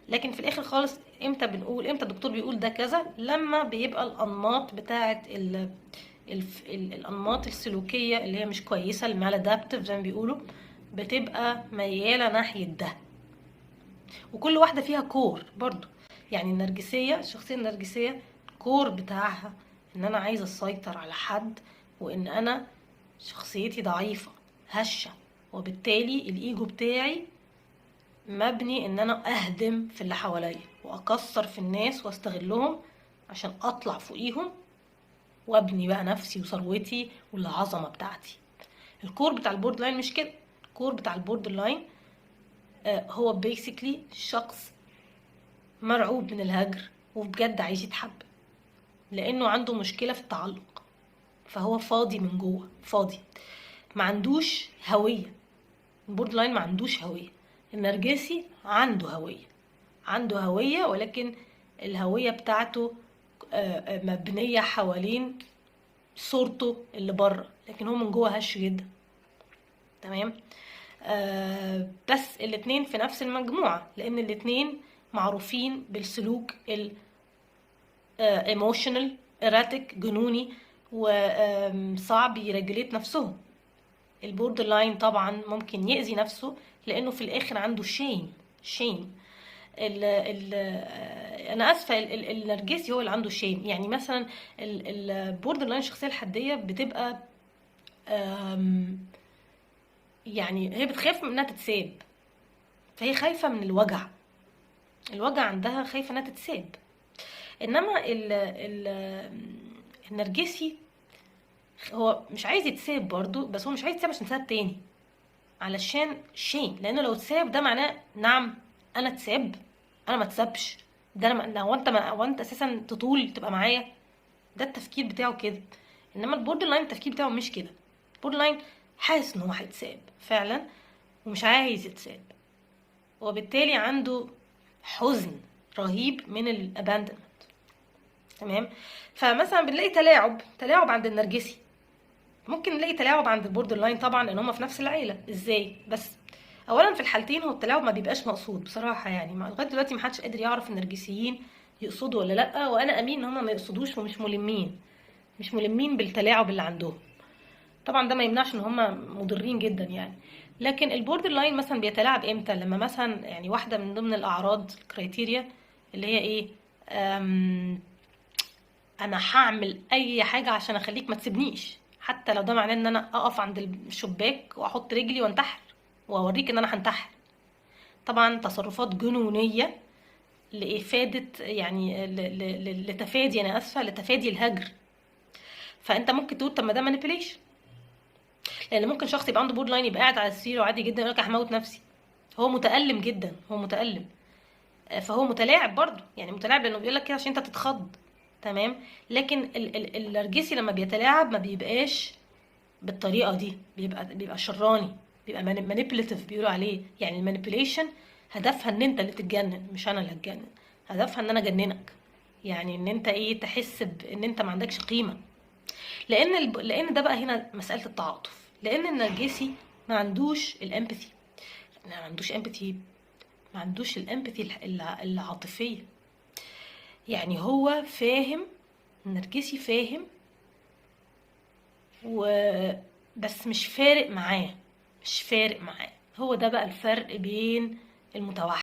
لكن في الاخر خالص امتى الدكتور بيقول ده كذا؟ لما بيبقى الانماط بتاعه الانماط السلوكيه اللي هي مش كويسه، المالادابتيف زي ما بيقولوا، بتبقى مياله ناحيه ده. وكل واحده فيها كور برضو. يعني الشخصيه النرجسيه الكور بتاعها ان انا عايزه اسيطر على حد، وان انا شخصيتي ضعيفه هشه، وبالتالي الايجو بتاعي مبني ان انا اهدم في اللي حواليا واكسر في الناس واستغلهم عشان اطلع فوقيهم وابني بقى نفسي وثروتي والعظمه بتاعتي. الكور بتاع البورد لاين مش كده. الكور بتاع البورد لاين هو بيسيكلي شخص مرعوب من الهجر وبجد عايز يتحب، لانه عنده مشكله في التعلق، فهو فاضي من جوه، فاضي، ما عندوش هويه. البورد لاين ما عندوش هويه. النرجسي عنده هويه، ولكن الهويه بتاعته مبنيه حوالين صورته اللي بره، لكن هو من جوه هش جدا. تمام. بس الاتنين في نفس المجموعه، لان الاتنين معروفين بالسلوك ايموشنال erratic جنوني، وصعب يرجليت نفسهم. البورد لاين طبعا ممكن يأذي نفسه لانه في الاخر عنده شيم. انا اسفه، النرجسي هو اللي عنده شيم. يعني مثلا البورد لاين الشخصيه الحديه بتبقى يعني هي بتخاف من انها تتساب، فهي خايفه من الوجع عندها، خايفه انها تتساب. انما النرجسي هو مش عايز يتساب برضو، بس هو مش عايز يتساب عشان يتساب تاني، علشان شيء. لانه لو اتساب ده معناه نعم انا اتساب، انا ما اتسابش، ده انا هو انت اساسا تطول تبقى معايا؟ ده التفكير بتاعه كده. انما البوردر لاين التفكير بتاعه مش كده. البوردر لاين حاسس ان هو هيتساب فعلا ومش عايز يتساب، وبالتالي عنده حزن رهيب من الاباندمنت. تمام. فمثلا بنلاقي تلاعب عند النرجسي، ممكن نلاقي تلاعب عند البوردر لاين طبعا، لان هما في نفس العيله. ازاي؟ بس اولا في الحالتين هو التلاعب ما بيبقاش مقصود بصراحه. يعني لغايه دلوقتي محدش قادر يعرف النرجسيين يقصدوا ولا لا، وانا امين ان هما ما يقصدوش ومش ملمين بالتلاعب اللي عندهم. طبعا ده ما يمنعش ان هما مضرين جدا يعني. لكن البوردر لاين مثلا بيتلاعب امتى؟ لما مثلا يعني واحده من ضمن الاعراض الكرايتيريا اللي هي ايه، انا هعمل اي حاجه عشان اخليك ما تسيبنيش، حتى لو ده معناه ان انا اقف عند الشباك واحط رجلي وانتحر واوريك ان انا هنتحر. طبعا تصرفات جنونيه لافاده يعني لتفادي، انا اسفه، لتفادي الهجر. فانت ممكن تقول طب ما ده مانيبيوليشن، لان ممكن شخص يبقى عنده بورد لاين يبقى قاعد على السرير وعادي جدا يقول لك هموت نفسي، هو متألم جدا، هو متألم، فهو متلاعب برضه. يعني متلاعب لانه بيقول لك كده عشان انت تتخض. تمام. لكن النرجسي لما بيتلاعب ما بيبقاش بالطريقه دي، بيبقى شراني، بيبقى مانيبيوليتيف بيقولوا عليه. يعني المانيبيوليشن هدفها ان انت اللي تتجنن، مش انا اللي هتجنن. هدفها ان انا اجننك، يعني ان انت ايه، تحس بان انت ما عندكش قيمه. لان ده بقى هنا مساله التعاطف. لان النرجسي ما عندوش الامباثي، ما عندوش الامباثي العاطفيه. يعني هو فاهم، النرجسي فاهم بس مش فارق معاه. هو ده بقى الفرق بين المتوحد